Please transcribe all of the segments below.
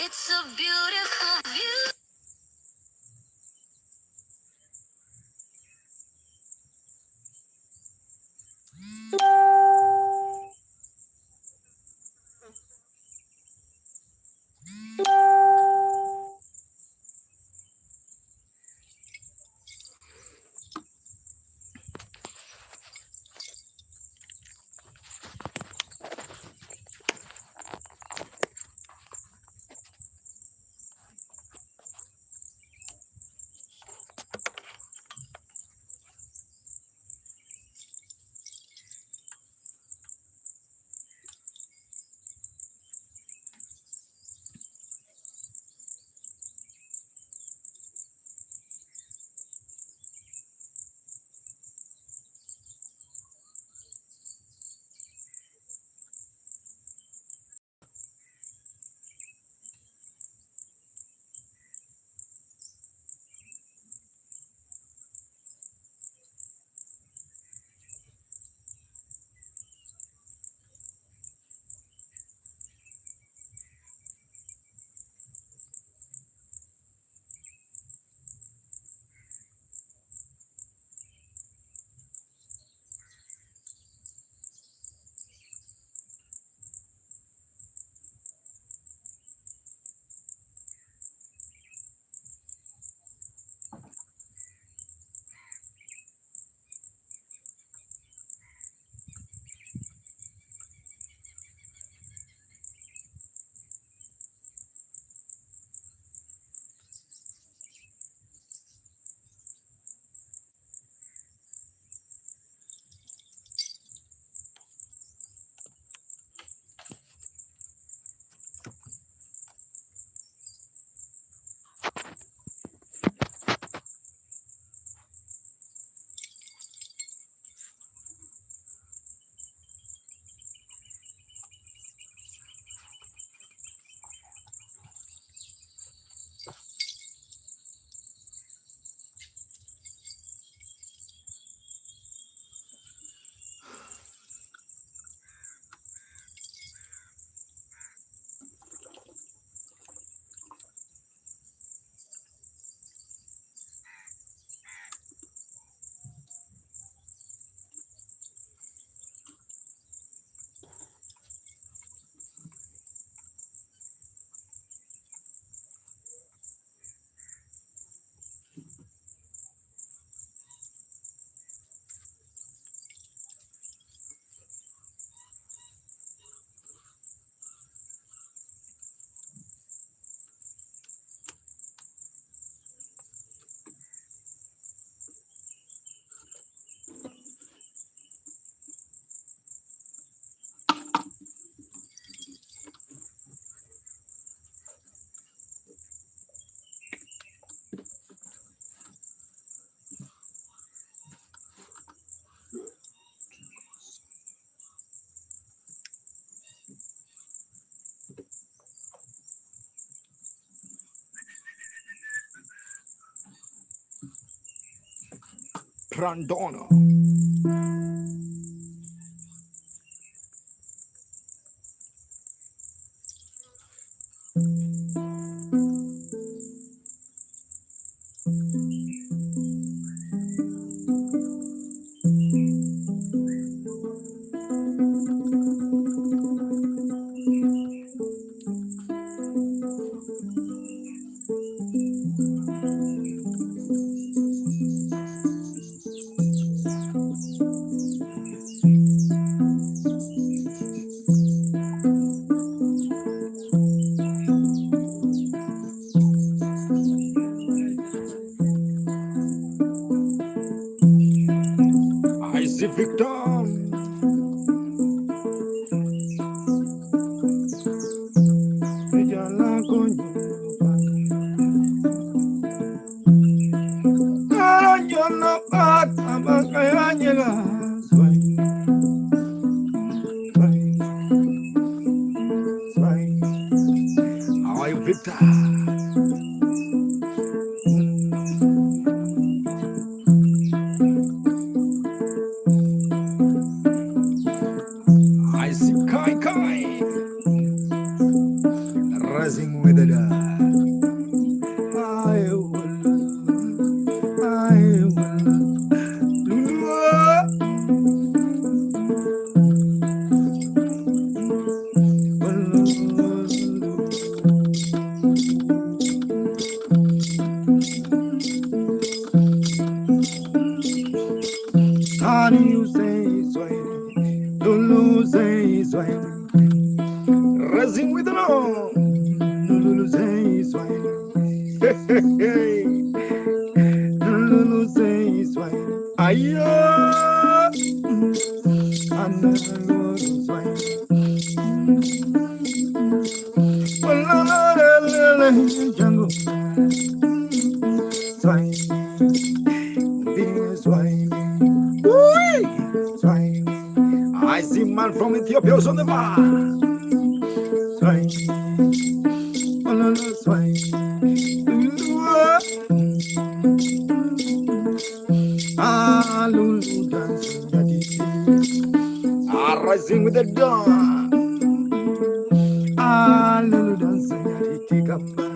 It's a beautiful view. Brandona. Victim. rising with the dawn. I you say swine, Lulu say swine, rising with the dawn. Lulu say swine, hey, Lulu say swine, ayo, Lulu swine, jungle swine, swine, swine. I see man from Ethiopia on the bar. Swine, swine. Ah, Lulu dancing, Nyatiti. Ah, rising with the dawn. Ah, Lulu dancing, Nyatiti, come back.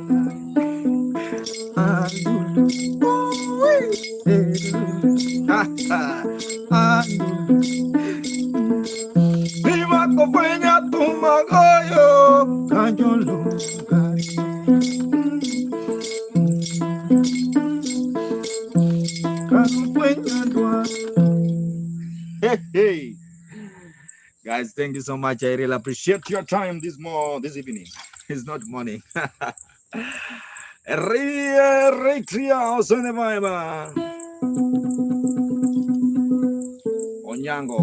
Ah, Lulu. Ah, ah, Lulu. Viva Cofeña, tu magoyo, Cayolo, Hey, guys, thank you so much. I really appreciate your time this evening. It's not morning. Also in the Bible. Onyango.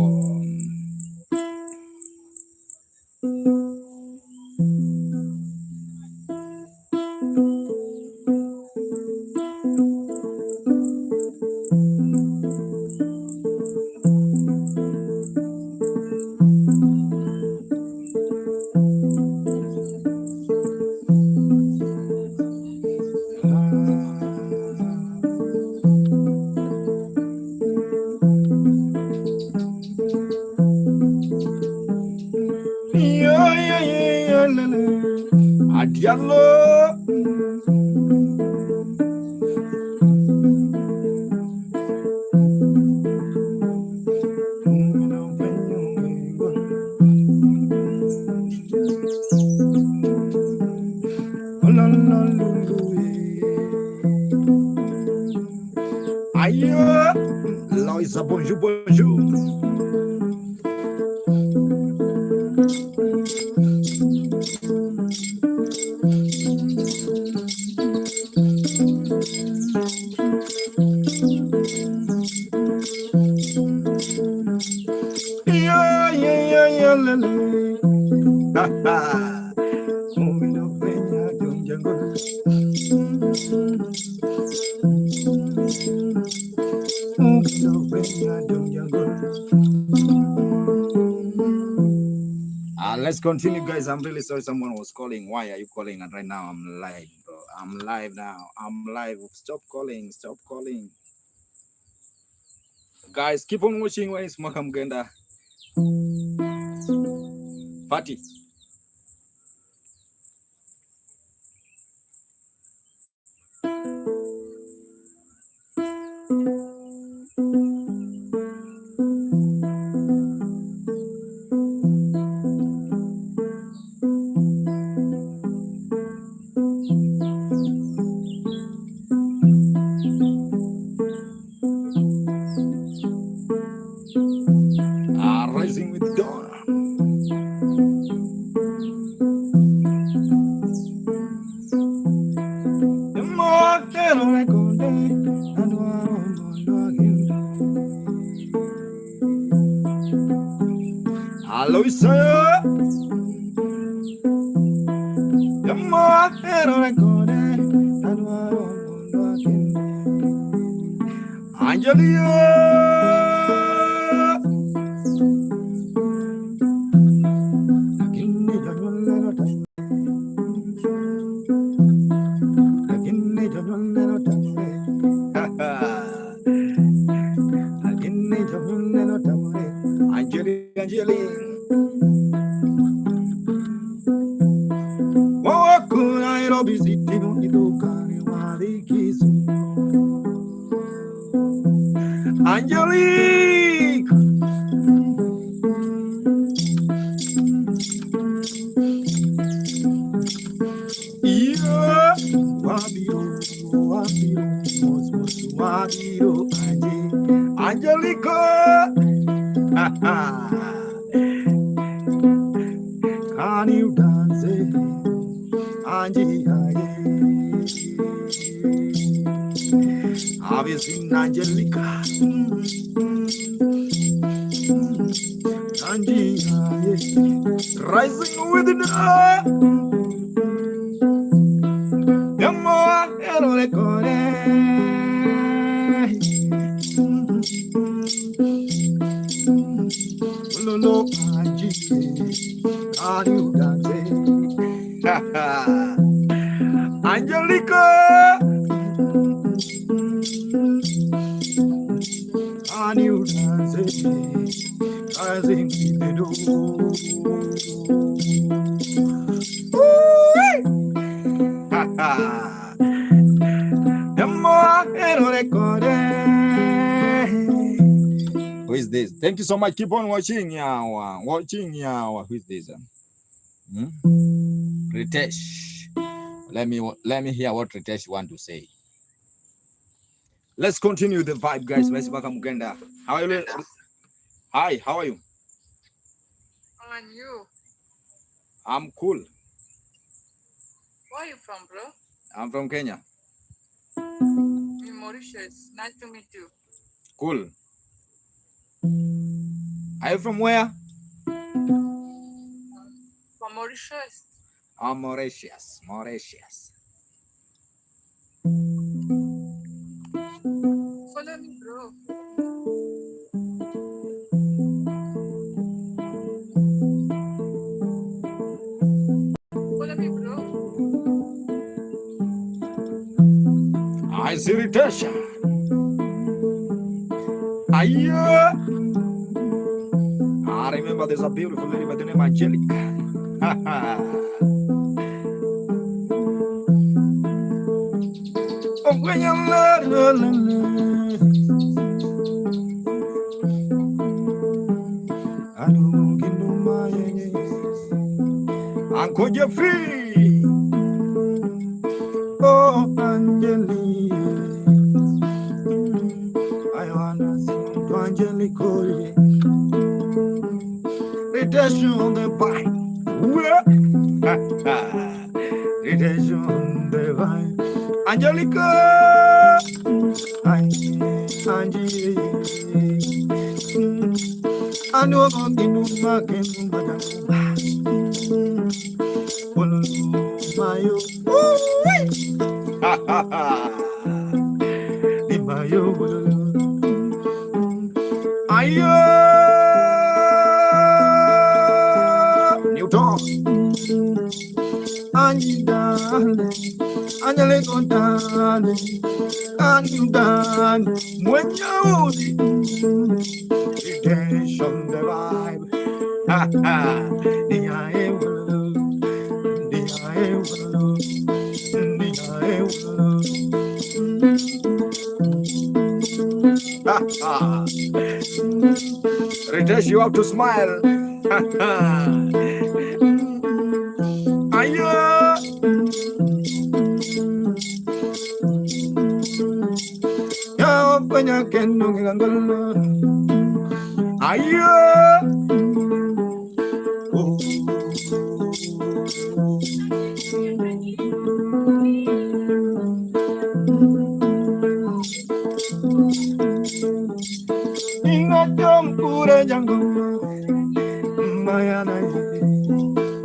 Adiallo. Aïe, Loïsa, bonjour, bonjour. Let's continue, guys. I'm really sorry someone was calling. Why are you calling? And right now I'm live, bro. I'm live now. I'm live. Stop calling. Stop calling. Guys, keep on watching. Where is Makam Genda? Fatih. Rising with dawn. Hello, sir. Angelia. Angeli. Nairobi City no idokani walikisu. Angelique. Yeah, Wabio, Wabio, Angelica. Can you dance, Angie? Have you seen Angelica? Angie, rising with the more hello record. No, Angie, are you dancing? Angelica, are you dancing? I think they do. Who is this? Thank you so much. Keep on watching. Who is this? Ritesh. Let me hear what Ritesh want to say. Let's continue the vibe, guys. How are you? Hi, how are you? How are you? I'm cool. Where are you from, bro? I'm from Kenya. In Mauritius. Nice to meet you. Cool. Are you from where? From Mauritius. I'm Mauritius. Follow me, bro. Follow me, bro. I see Ritesh. I remember there's a beautiful lady by the name Angelica. Oh, when you Uncle Jeffrey. Oh, Angelica. I wanna sing to Angelica. Retention the vine. Retention the vine. Angelica. Angie. I know I'm going to make it. Mayo. Newton. Angie darling, Angele darling, Angie darling, when you retention the vibe, ha ha, the I will, the I will, the I will, ha ha. Ritesh, you have to smile, ha ha. Ya kenu ngangolo ayo ingatom kure jango mayana.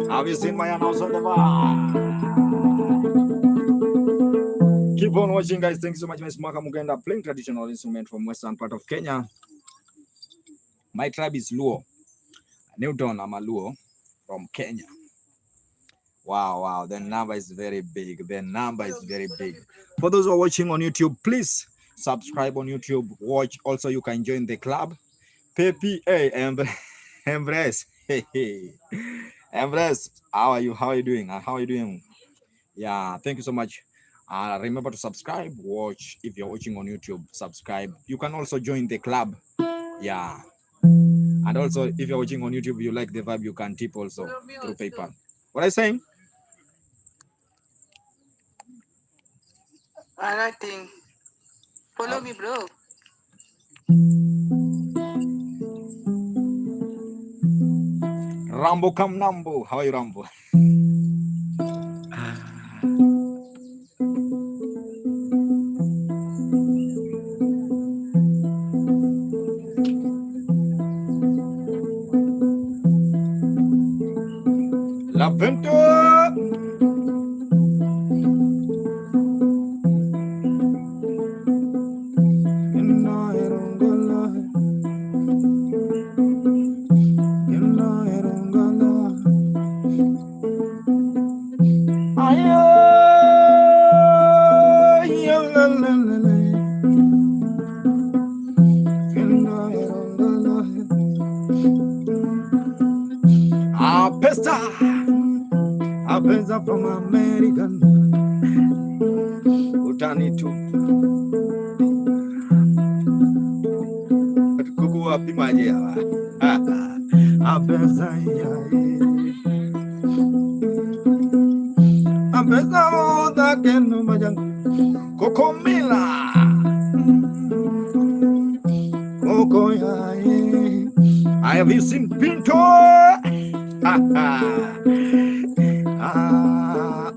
Have you seen Mayana also? Keep on watching, guys. Thank you so much, Miss Maka Mugenda, playing traditional instrument from western part of Kenya. My tribe is Luo. Newton, I'm a Luo from Kenya. Wow. The number is very big. For those who are watching on YouTube, please subscribe on YouTube. Watch. Also, you can join the club. Pepe, Embrace. Embrace. How are you doing? Yeah, thank you so much. Remember to subscribe, watch. If you're watching on YouTube, subscribe. You can also join the club. Yeah. And also, if you're watching on YouTube, you like the vibe, you can tip also through PayPal. What are you saying? Nothing. Follow me, bro. Rambo Kam Nambo. How are you, Rambo? Lavento. Apesta from American Utani to Kuku wapi maji hawa Apesta Apesta moda kenu majang Kokomila Koko yae Have you seen Pinto?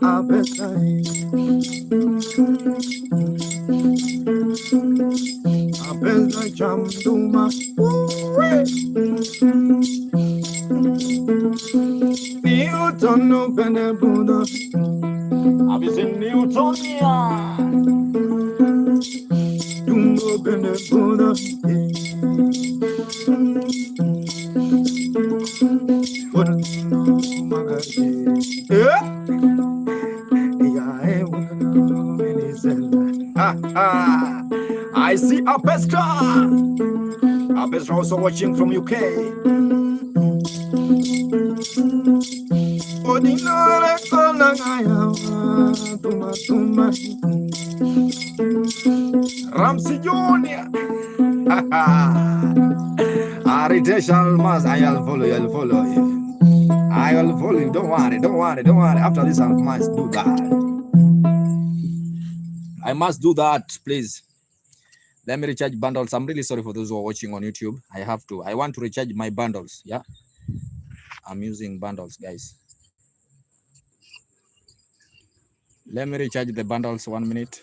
Apesta Apesta chamduma Newton no Benebuda. Have you seen Newtonia? Dumbo Benebuda. What I see Apestra. Apestra also watching from UK. Ordinary Ramsey Junior. Aritation must I'll follow you. I'll follow you. Don't worry. After this, I must do that. I must do that, please. Let me recharge bundles. I'm really sorry for those who are watching on YouTube. I want to recharge my bundles. Yeah. I'm using bundles, guys. Let me recharge the bundles 1 minute.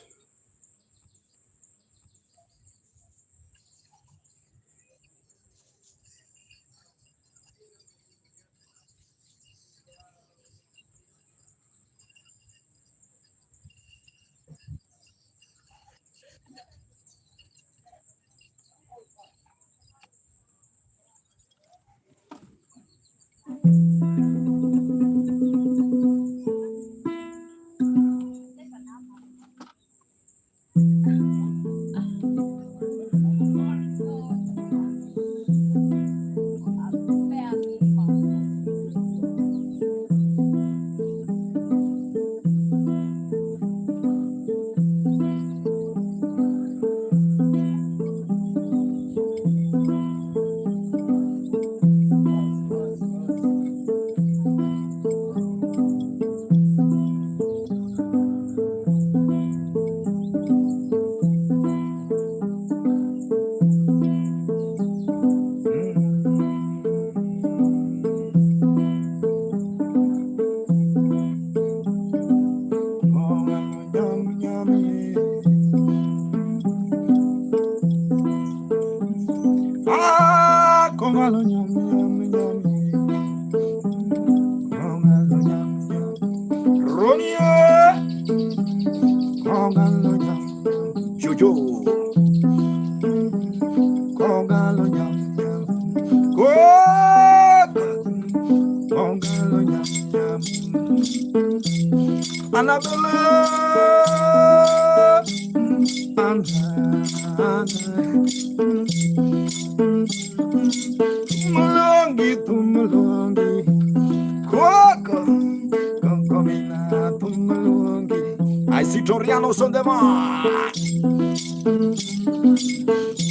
I see Torianos on the mark.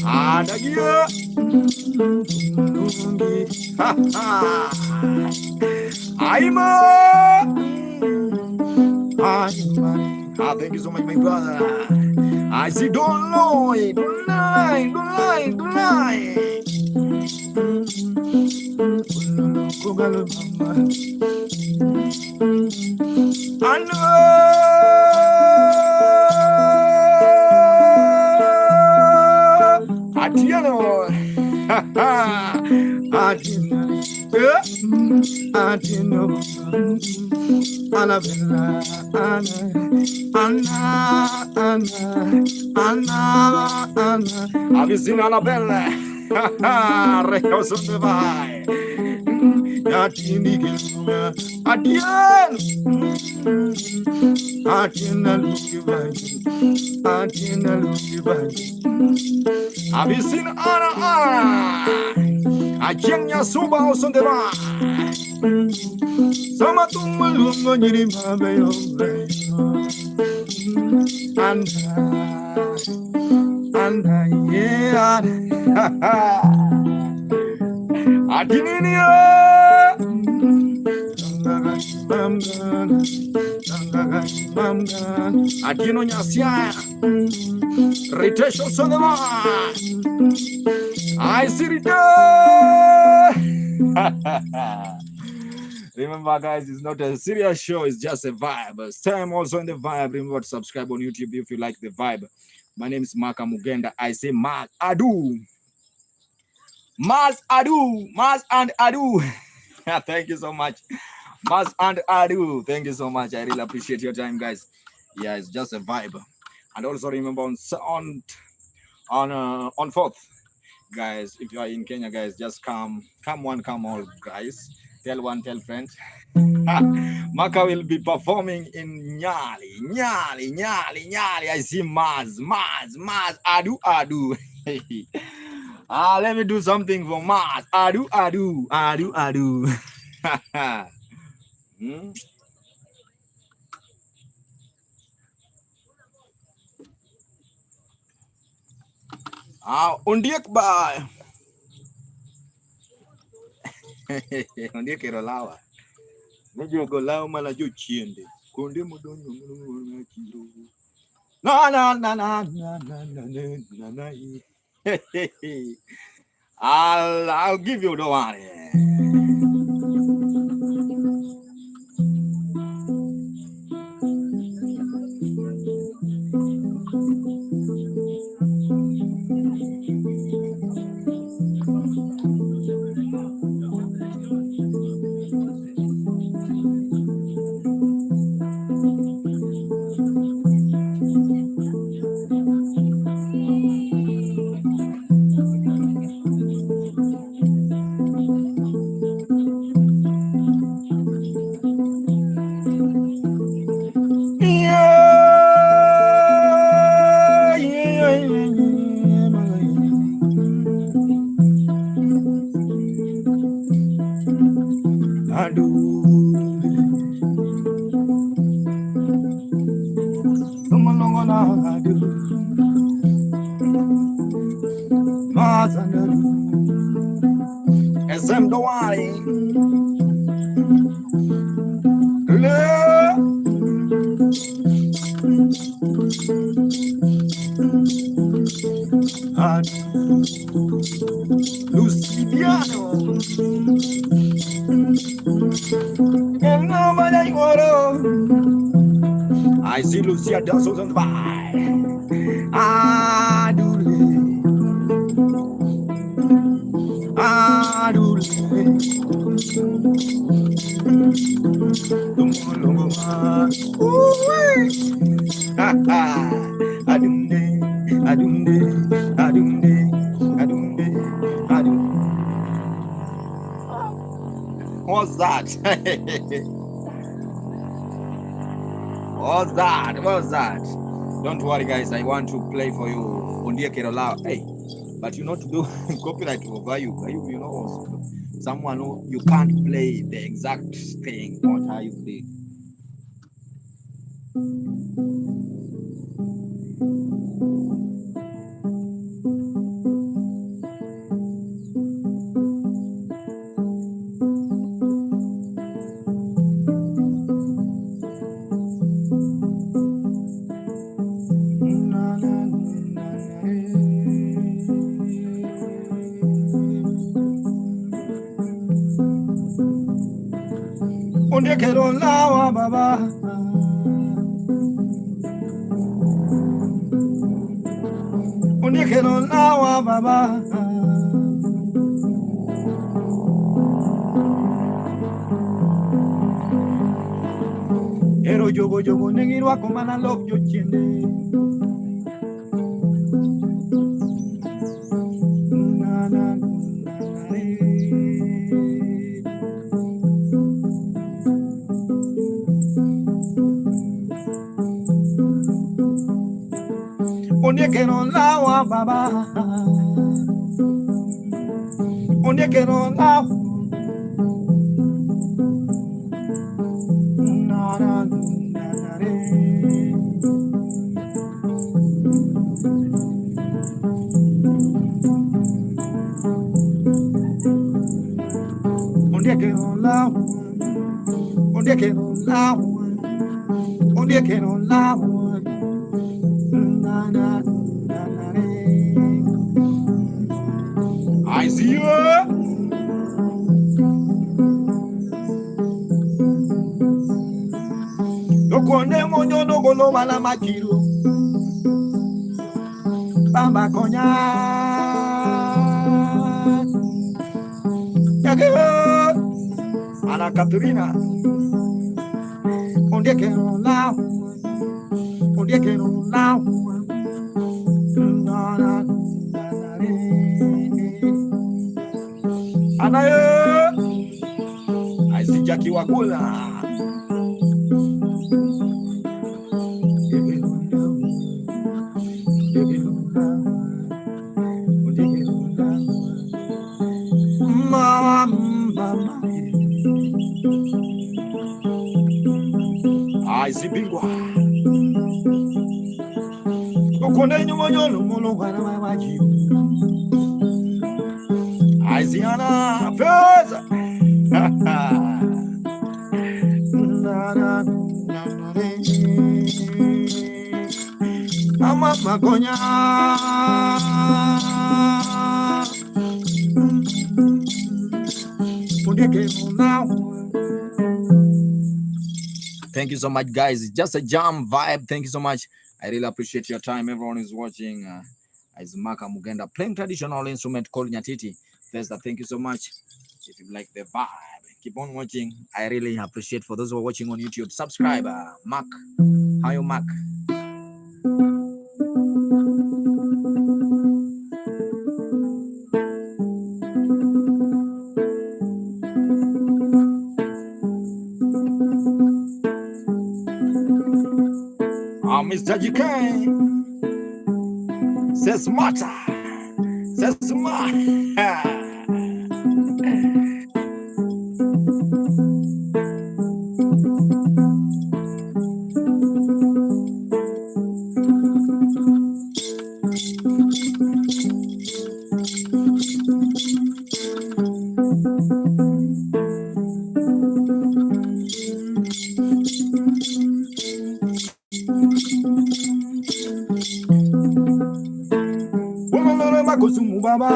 And again. I'm thank you so much, my brother. I see don't lie. I know. Atiano. Have you seen Annabella? Reos on the vai. Have you seen Anna? I can't just so bounce on the bar. Some tumulungo nyiri mabe over. And yeah. Adininia. Adino nyasia. Retention on the bar. I see it. Remember, guys, it's not a serious show, it's just a vibe. Stay also in the vibe. Remember to subscribe on YouTube if you like the vibe. My name is Maka Mugenda. I say Mas Adu. Mas Adu. Mas and Adu. Thank you so much. Mas and Adu. Thank you so much. I really appreciate your time, guys. Yeah, it's just a vibe. And also remember on 4th, guys, if you are in Kenya, guys, just come one, come all, guys. Tell one, tell friends. Maka will be performing in Nyali. I see Maz, Adu. Let me do something for Maz. Adu. Undiek ba. Undiek kerolawa. Nejo golao mala jo chiende. Konde modonyo na chiro. Na. I'll give you the one. SM Dawari. Luciano. I see Lucia does on the vibe. What's that? What's that? Don't worry, guys. I want to play for you Undia Kerala. Hey, but you know to do copyright over you. You know, someone who you can't play the exact thing what I did. Onde quiero la baba. Onde quiero la baba. Ero yo negiro a comana love yo chende. Na na na Onde quiero la baba. Onde quiero la na na na Onde quiero la Onde quiero la Onde quiero la na na na I see you. Lokone monyo no golo mala makiru. Bamba konya. Yagero. Ana Caterina. Onde quiero la. Onde quiero la. Na na na. Anayo. I see Jackie Wakula. I see Bingwa. Okone nyumo nyolo molo wana maji. I see Anna first. Mama magonya. Thank you so much, guys. It's just a jam vibe. Thank you so much. I really appreciate your time. Everyone is watching. Is Maka Mugenda playing traditional instrument called Nyatiti. First, thank you so much. If you like the vibe, keep on watching. I really appreciate for those who are watching on YouTube. Subscribe, Mark. How you, Mark? Mr. GK says Mata. Says Mata. Baba.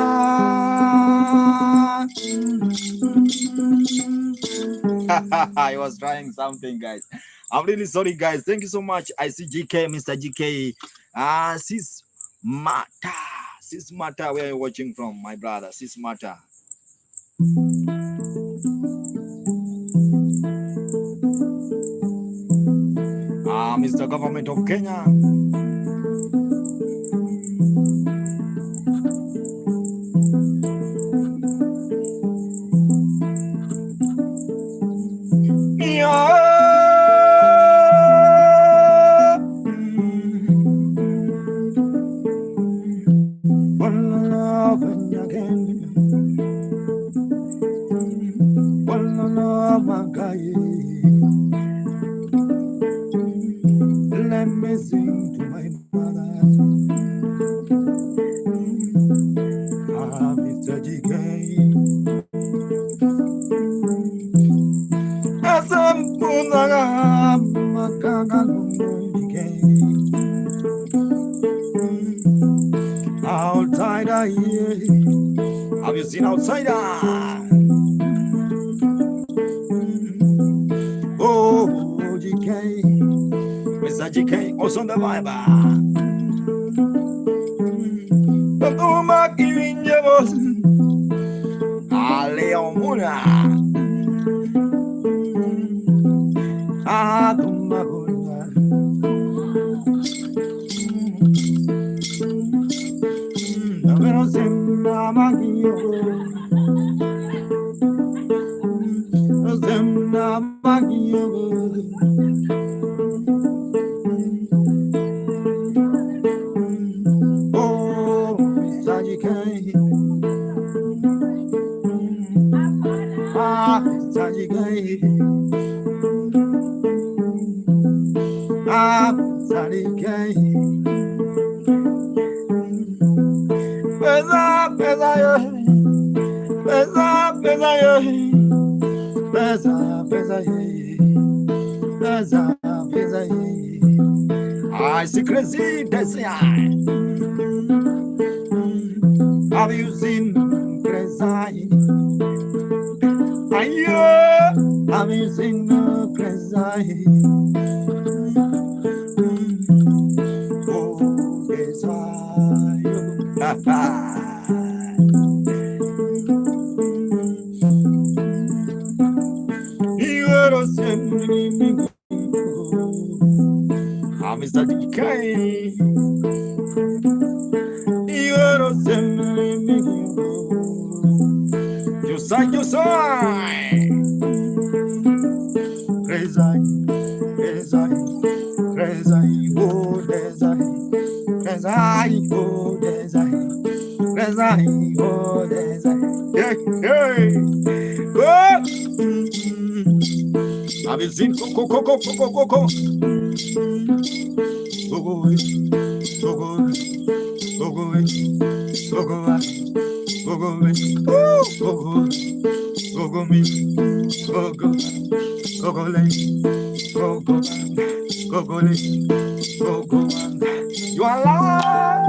I was trying something, guys. I'm really sorry, guys. Thank you so much. I see GK, Mr. GK. Sis Mata, where are you watching from, my brother? Sis Mata. Mr. Government of Kenya. Let me sing to my Mr. GK. Asampunaga makagalunge. Outsider, yeah. Have you seen Outsider? Oh, GK, Mr. GK, also on the vibe. Toma kivinje vos, Aleomuna. Toma guna. Pero se magio. Oh, Mr. GK. Mr. GK. Mr. GK. Pesa, pesa, pesa, pesa, pesa, pesa, pesa, pesa. I see crazy desire. Have you seen crazy? Have you seen crazy? Oh, desire. Mr. DK, you say, crazy, crazy, crazy, oh, crazy, crazy, oh, crazy, crazy, oh, crazy, hey, hey, go. Have you seen go? Go away, go away, go away, go away, go away, go away, go go. You are alive.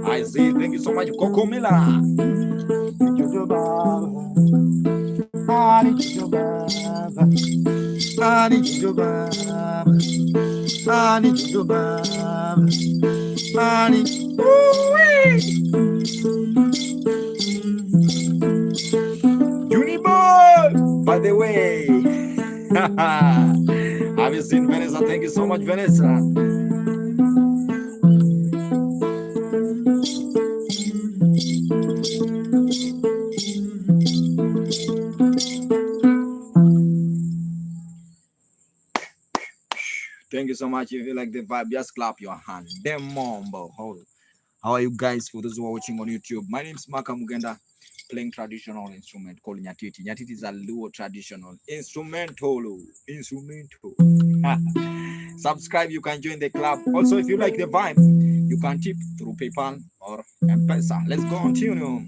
I see. Thank you so much, Coco Mila. I need your baba. I need your baba. I need your baba. I need. Uniboy, by the way. Have you seen Vanessa? Thank you so much, Vanessa. Thank you so much. If you like the vibe, just clap your hand. Demombo. How are you guys? For those who are watching on YouTube, my name is Maka Mugenda, playing traditional instrument called Nyatiti. Nyatiti is a Luo traditional instrumental. Subscribe, you can join the club. Also, if you like the vibe, you can tip through PayPal or M-Pesa. Let's go on tune.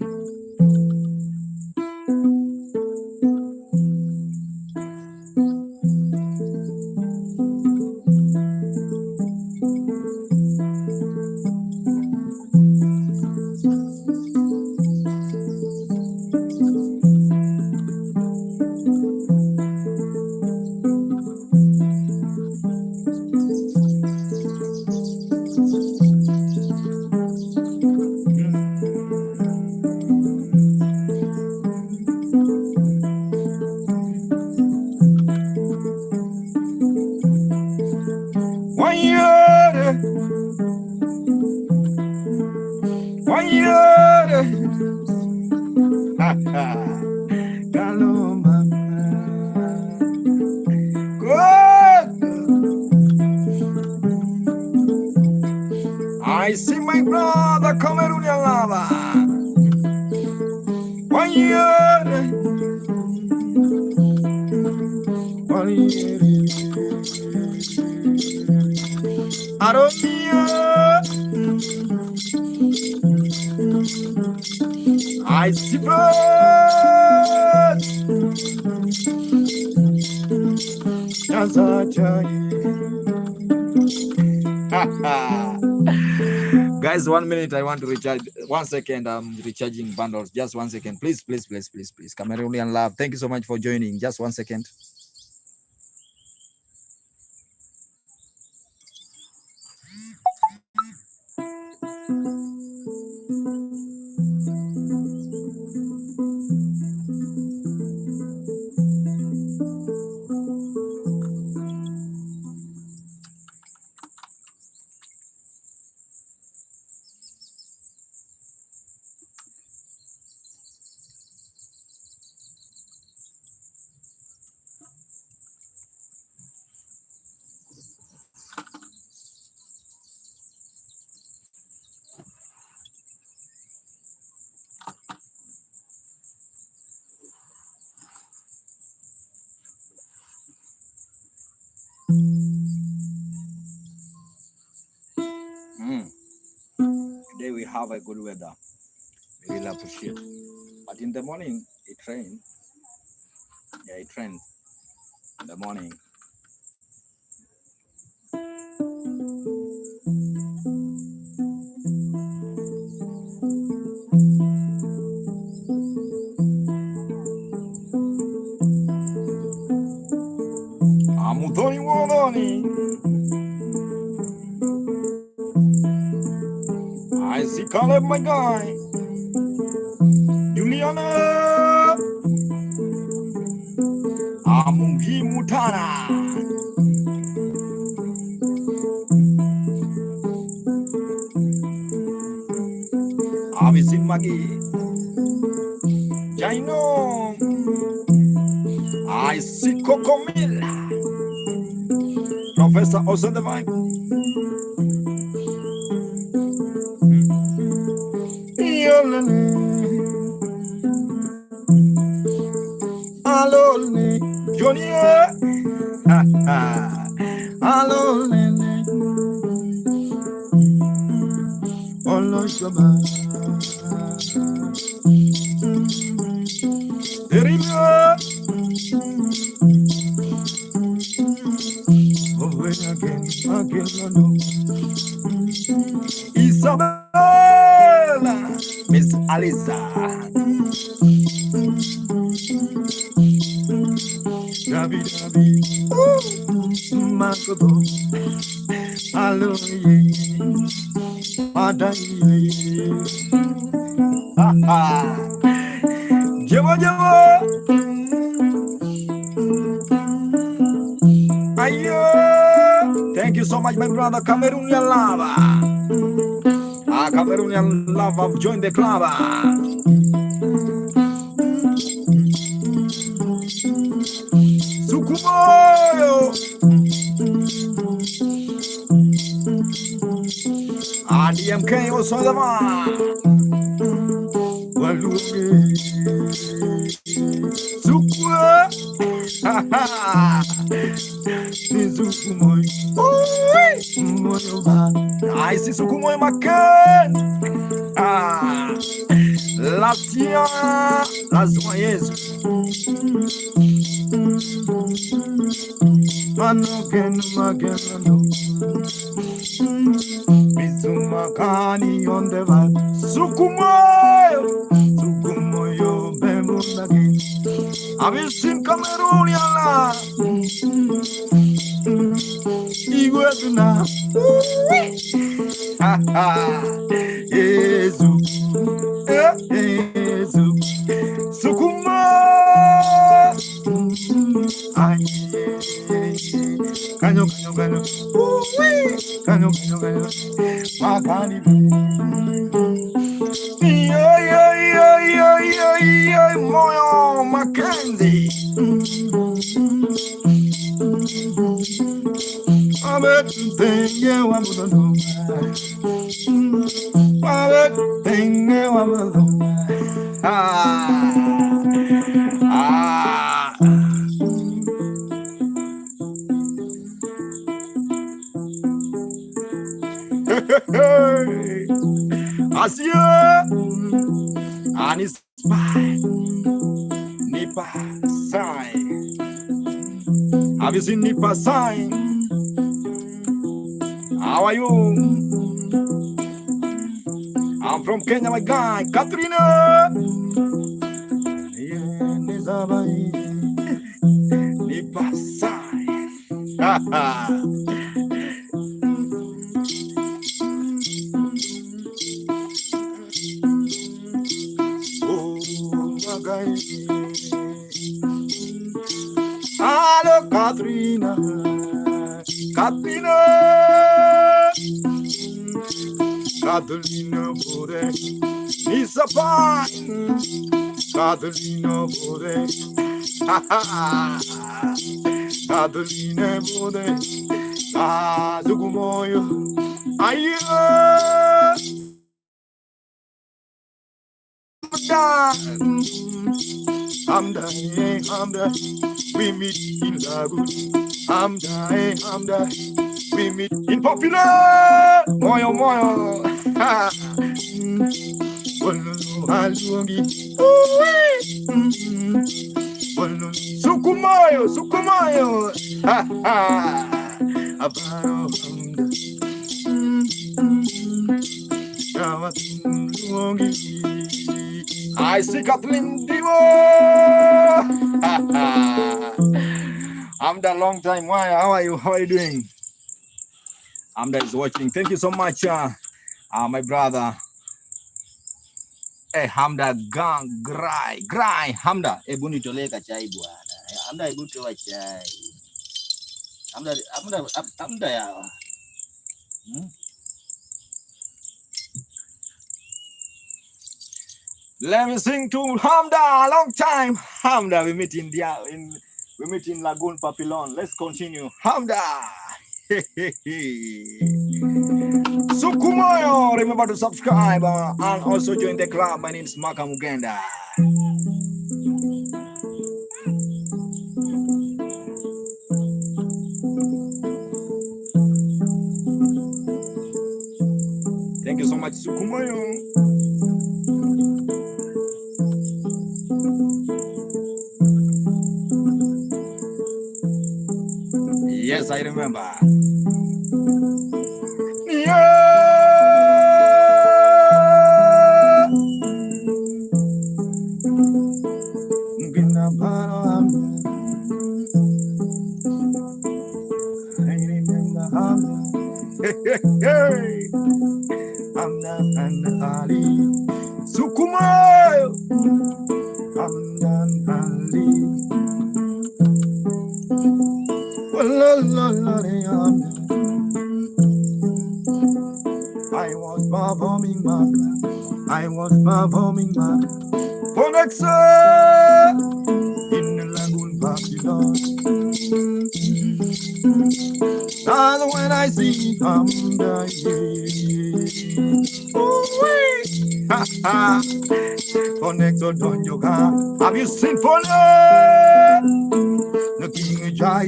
I see my brother Cameroon lava. 1 year. I see Guys, 1 minute. I want to recharge. 1 second. I'm recharging bundles. Just 1 second. Please. Cameroonian love. Thank you so much for joining. Just 1 second. Today we have a good weather. We really appreciate. But in the morning, it rained. Yeah, it rained in the morning. Amutoni Wodoni. I see Caleb, my guy. Juliana. Amungi Mutana. Avisin Magi. Jaino. I see Coco Mila. Professor Osendevine. Hello, Johnny. Hello, Hello, Shabbat. Isabella, Miss Alisa. Dabi, Makoto, Hello, Jabo. Ayo. Thank you so much, my brother. Cameroonian lava. Cameroonian lava have joined the club. Sukumoyo. DMK also the man. Sukwa. I see Sukumoy Makan. Latia, las moyes. Manoken Magano. Bizumakani on the van. Sukumoyo Bemunagi. Have you seen Cameroonian? Igueduna. Jesus. Sukuma. Canyo. Magani. Moyo Mackenzie. was here and it's fine. Nipa sign. Have you seen Nipa sign? How are you? I'm from Kenya, my guy, Katrina. Nipa sign. Hello, Katrina. Katrina. Catalina Bore. Nisa Pine. Catalina Bore. Catalina Bore. Zugumoyo. Aye. I'm dying, we meet in Lagos. I'm dying, we meet in Popular. Moyo, moyo. Sukumoyo, sukumoyo. I see Kathleen Divo. I'm the long time. Why? How are you? How are you doing? Amda is watching. Thank you so much, my brother. Hey, Hamda gang grai Hamda. Ebuni toleka chai bwana. Hamda ebu toa chai. Hamda ya. Let me sing to Hamda. Long time, Hamda. We meet in Lagoon Papillon. Let's continue. Hamda. Sukumoyo. Remember to subscribe and also join the club. My name is Maka Mugenda. Thank you so much, Sukumoyo. Yes, I remember. Sukumoyo. I was performing back for next in the Lagoon Papillon. And when I see Hamda, for next on your car, have you seen for the King Jai?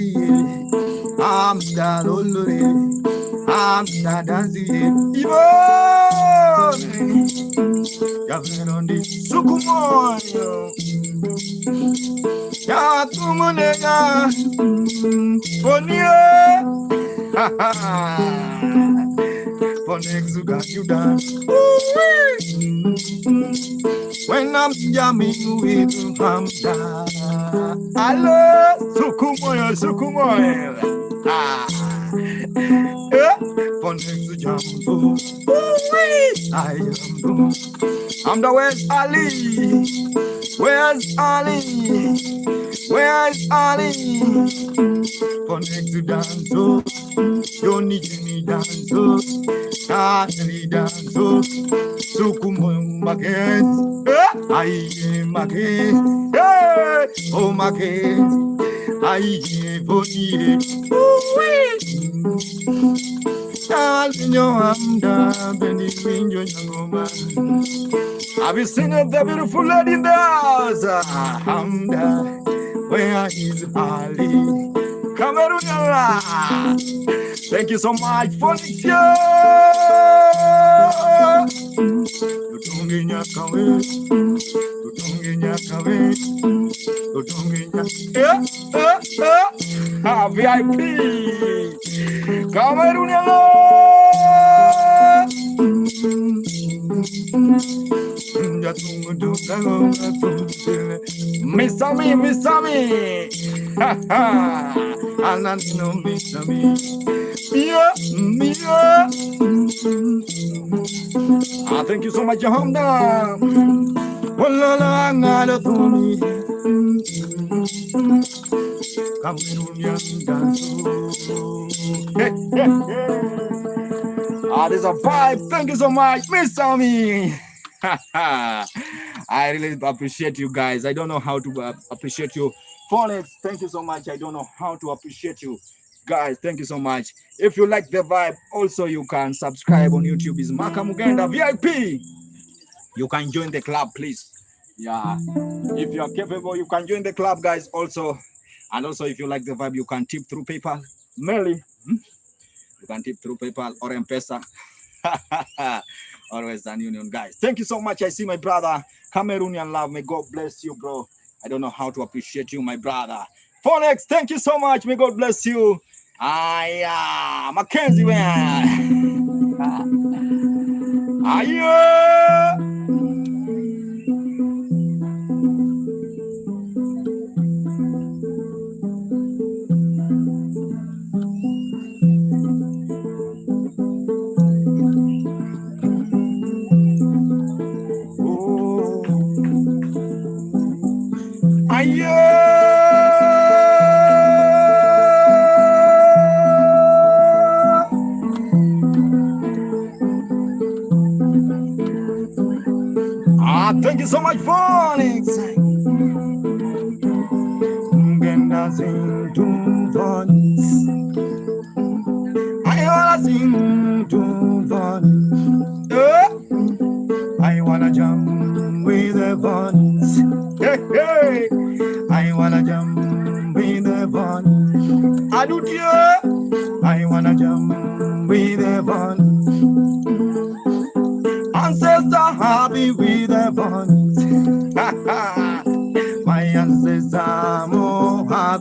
Hamda Lolore, Hamda dancing, Yavirondi Sukumoyo Yatumunega Fonie Fonexuga you dance when I'm jamming with Hamda. Hello Sukumoyo Sukumoyo Fonexu Jambo I am I'm the where's Ali? Where's Ali? Where's Ali? For next to dance, you need me dance, Katri dance, Sukumo Marquez, I am Marquez, oh Marquez, I am Bonnie. Have you seen the beautiful lady in the house? Hamda, where is Ali? Cameroon. Thank you so much for this year. VIP. Cameroonian. Miss Ami. Miss Ami. Thank you so much, Hamda. There's a vibe. Thank you so much, Miss Ami. I really appreciate you guys. I don't know how to appreciate you. Folex, thank you so much. I don't know how to appreciate you guys. Thank you so much. If you like the vibe, also you can subscribe on YouTube. Is Maka Mugenda VIP. You can join the club, please. Yeah, if you are capable, you can join the club, guys. Also, and also if you like the vibe, you can tip through PayPal. Merely, you can tip through PayPal or M-Pesa. Always an union, guys. Thank you so much. I see my brother Cameroonian love. May God bless you, bro. I don't know how to appreciate you, my brother. Phonex, thank you so much. May God bless you. Mackenzie, man. Thank you so much, Phoenix. I wanna sing to Phoenix. I wanna jump with the Phoenix. Hey. I wanna jump with the Phoenix. I do dear. I wanna jump with the Phoenix. Ancestors happy with the funds. My ancestors are more happy.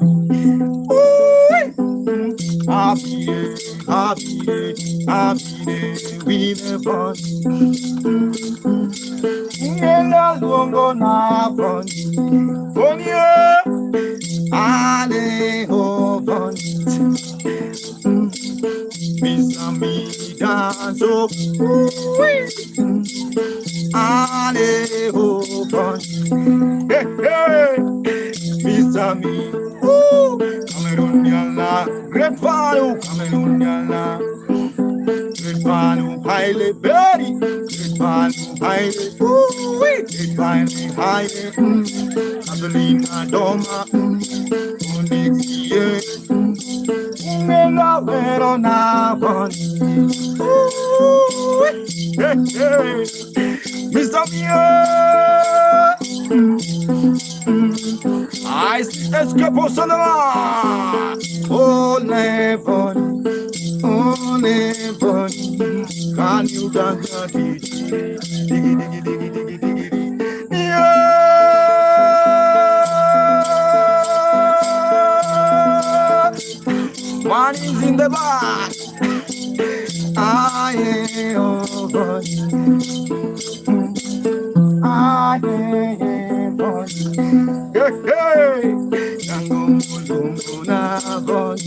Happy with the funds. Nela longo na funds. Fonia ale ho funds. Misami danso. Ale ho funds. Hey. Misami. Cameroonian la. Great value. Cameroonian la. Great value. Highly berry. Great value. Highly. Great value. Highly. Adelina Doma. Unixie. Nela verona funds. Hey. Mr. Mia, I escape cinema. Only fun. Can you dance the diggy? Yeah. One is in the back. I am fun. Hey, Tango na bon.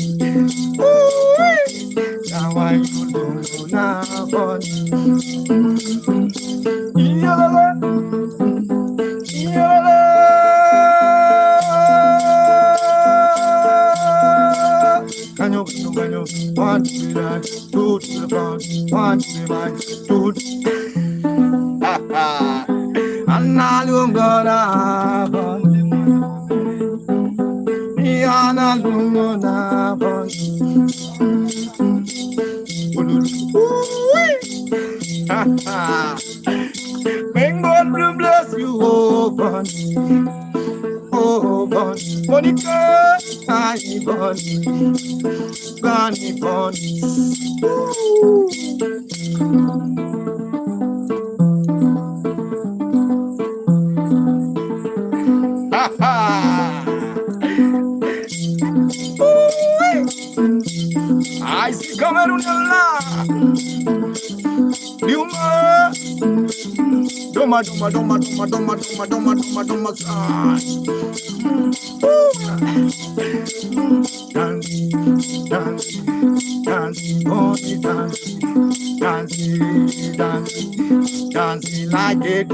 Kawaii na bon. Yala. Kanyo. 1 to the 2 to the front, 1 to the back, 2 to Analum gonna May God bless you, oh, Monica, Gani I see Cameroon Duma, duma, duma, duma, duma, duma, duma, duma, duma, duma, dance, dance, dance, only dance, dance, dance, dance like it.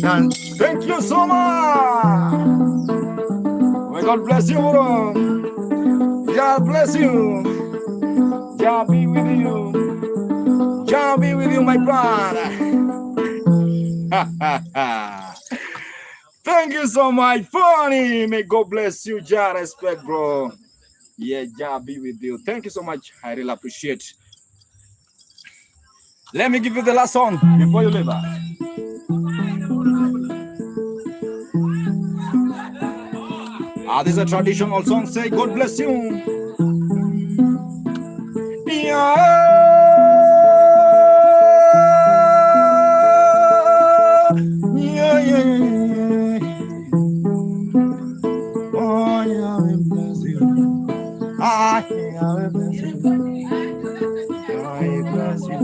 Dance. Thank you so much. May God bless you, bro. God bless you. God be with you. God be with you, my brother. Thank you so much, funny. May God bless you, Jah. Respect, bro. Yeah, Jah be with you. Thank you so much. I really appreciate. Let me give you the last song before you leave. This is a traditional song. Say, God bless you. Yeah. Yeah, yeah. Oh, yeah, I bless you. I bless you. I bless you.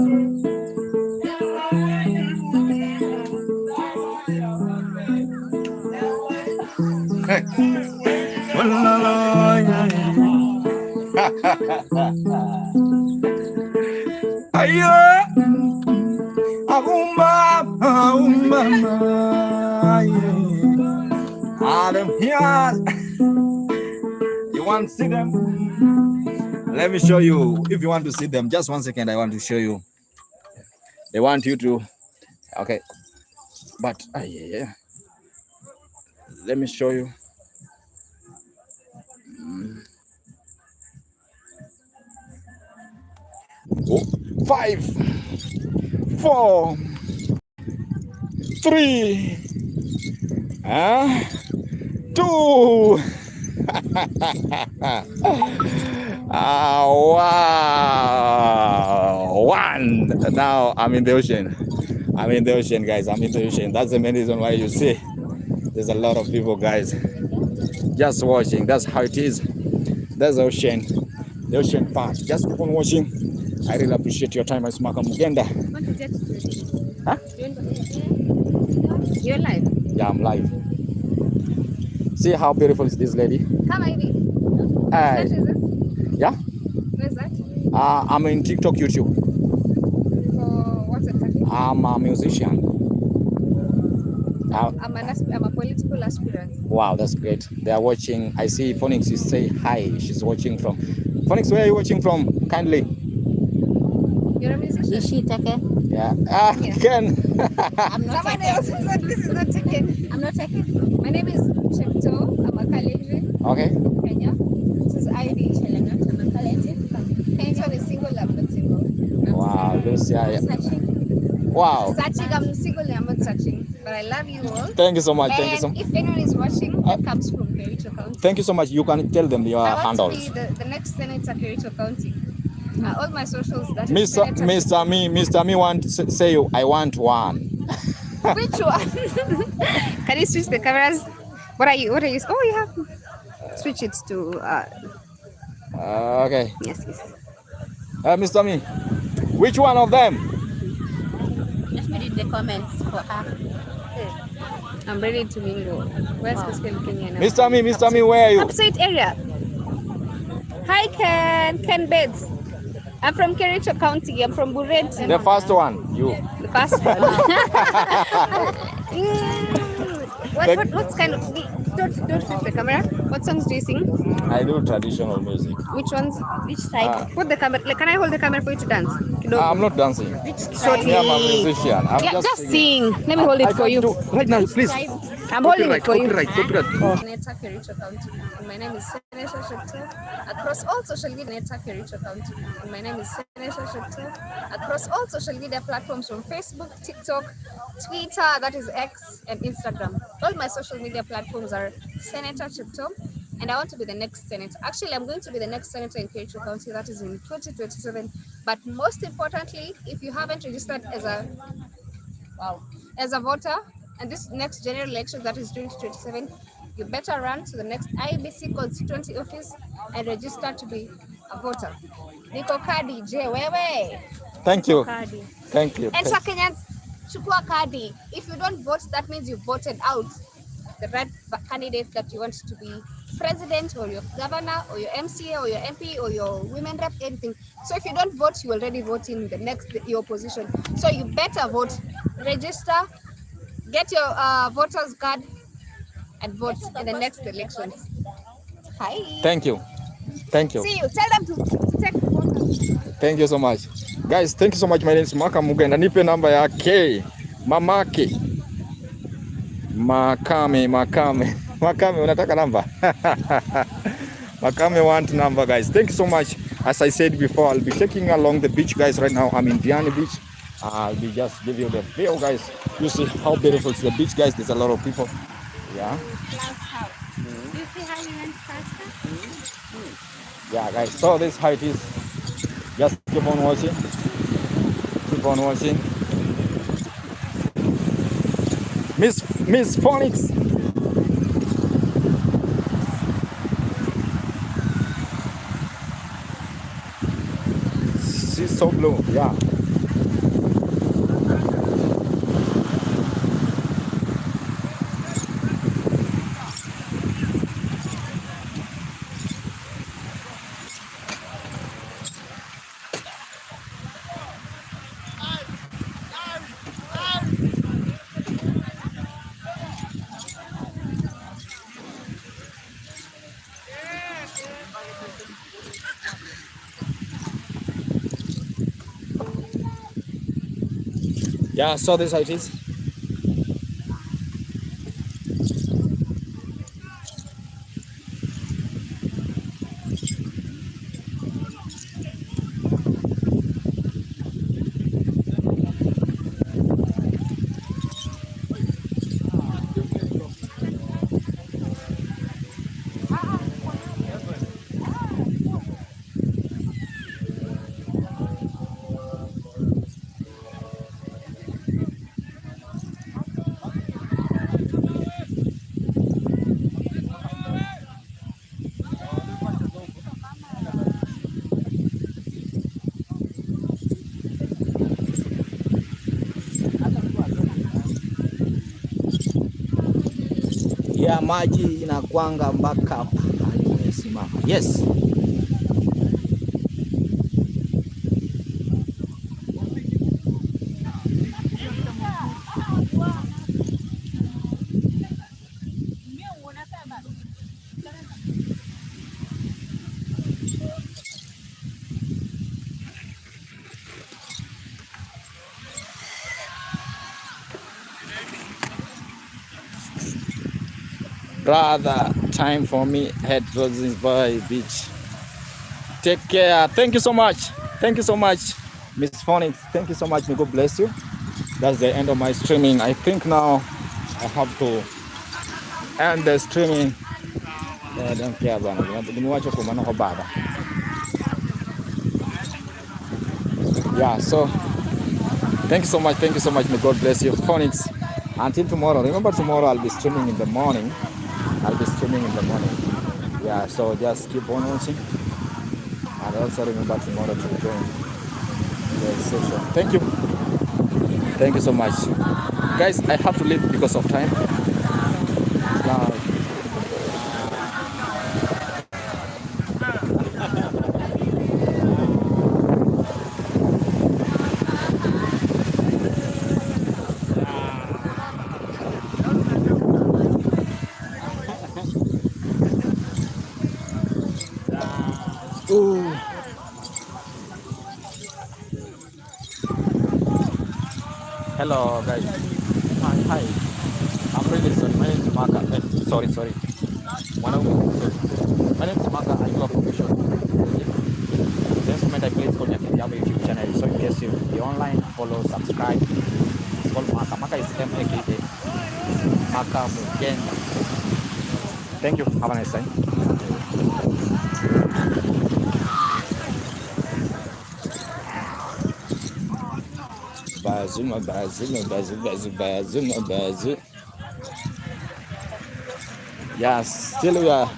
You want to see them? Let me show you. If you want to see them, just 1 second. I want to show you. They want you to. Okay, but yeah. Let me show you. 5, 4, 3, 2. Wow. 1. Now I'm in the ocean. I'm in the ocean, guys. I'm in the ocean. That's the main reason why you see there's a lot of people, guys, just watching. That's how it is. That's the ocean part. Just keep on watching. I really appreciate your time. It's Maka Mugenda. Huh? You're live? Yeah, I'm live. See how beautiful is this lady? Come, Ivy. Yeah? Where's that? I'm in TikTok, YouTube. For what exactly? I'm a musician. I'm a political aspirant. Wow, that's great. They are watching. I see Phonics is say hi. She's watching from. Phonics, where are you watching from? Kindly. You're a musician? Is she taken? Yeah. Ken. I'm not Someone else said this is not taken. I'm not taken. My name is Chepto. I'm a Kalenjin. Okay. Kenya. This is ID Chelangat. I'm a Kalenjin. This one is single. I'm not single. Wow, Lucia. Wow. Searching, I'm single. I'm not searching. But I love you all. Thank you so much. And thank you so much. if anyone is watching, that comes from Kericho County. Thank you so much. You can tell them your handles. I want to be the next senator Kericho County. All my socials. That Mr. Me want to say you. I want one. Which one? Can you switch the cameras? What are you? Oh, you have. Switch it to. Okay. Yes. Mr. Me, which one of them? Let me read the comments for her. I'm ready to mingle. Where's Mr. Kenya now? Mr. Me, where are you? Upstate area. Hi, Ken Beds. I'm from Kericho County. I'm from Bureti. The first one, you. The first one. What's kind of? Don't flip the camera. What songs do you sing? I do traditional music. Which ones? Which type? Put the camera. Can I hold the camera for you to dance? I'm not dancing. Which type? I'm a musician. I'm just sing. Let me hold it for you. Right now, please. I'm holding it for you. Copyright. Senator Kericho County. And my name is Senator Shepto. Across all social media, Senator Kericho County. And my name is Senator Shepto. Across all social media platforms from Facebook, TikTok, Twitter, that is X, and Instagram. All my social media platforms are Senator Shepto. And I want to be the next senator. Actually, I'm going to be the next senator in Kericho County. That is in 2027. But most importantly, if you haven't registered as a voter, and this next general election that is 2027, you better run to the next IBC constituency office and register to be a voter. Niko kadi, je wewe. Thank you. Kadi. Thank you. Enter Kenyans, chukua kadi. If you don't vote, that means you voted out the right candidate that you want to be president, or your governor, or your MCA, or your MP, or your women rep, anything. So if you don't vote, you already vote in your opposition. So you better vote, register, get your voters card, and vote in the next elections. Hi. Thank you. See you. Tell them to take the vote. Thank you so much. Guys, thank you so much. My name is Maka Mugenda. Nipe namba yake. Mamake. Makame, unataka namba? Makame want number, guys. Thank you so much. As I said before, I'll be taking along the beach, guys. Right now, I'm in Diani Beach. I'll be just give you the view, guys. You see how beautiful is the beach, guys. There's a lot of people. Yeah. You see how you went faster? Yeah, guys. So this is how it is. Just keep on watching. Keep on watching. Miss Phonics. She's so blue, yeah. Yeah, so this is how it is. Ya maji inakwanga mpaka hapa imesimama. Yes. Rather time for me head towards Zimbabwe beach. Take care. Thank you so much. Thank you so much, Miss Phonics. Thank you so much. May God bless you. That's the end of my streaming. I think now I have to end the streaming. I don't care about it. Yeah, so thank you so much. Thank you so much. May God bless you, Phonics. Until tomorrow. Remember, tomorrow I'll be streaming in the morning. Yeah, so just keep on watching. And also remember tomorrow to join the session. Thank you. Thank you so much. Guys, I have to leave because of time. Now, hello guys. Hi. I'm really sorry. My name is Maka. Sorry. My name is Maka. I do a profession. The instrument I play is called Nyatiti. I have a YouTube channel. So in case you're online, follow, subscribe. It's called Maka. Maka is M-A-K-A. Maka Mugenda. Thank you. Have a nice time. Bazu. Yes, still we are.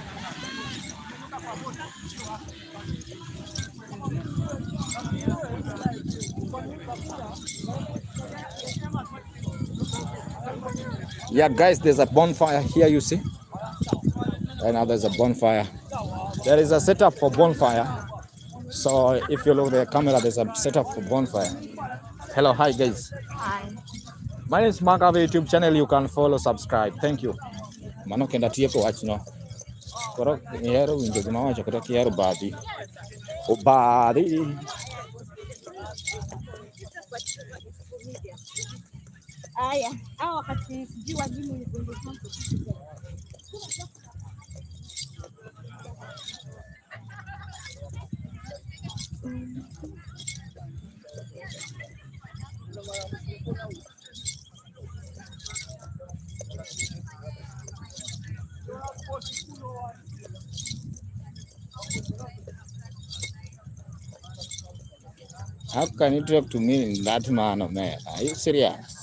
Yeah, guys, there's a bonfire here, you see. Right now there's a bonfire. There is a setup for bonfire. So if you look at the camera, there's a setup for bonfire. Hello, hi guys. Hi. My name is Mark. I have a YouTube channel. You can follow, subscribe. Thank you. Mano kenda tiye ko watch no. Koro yero winjo gima wacho kata kiero babi. O babi. Aya, hao wakati sijui wajibu ni kundi kwangu. How can you talk to me in that manner, man? Are you serious?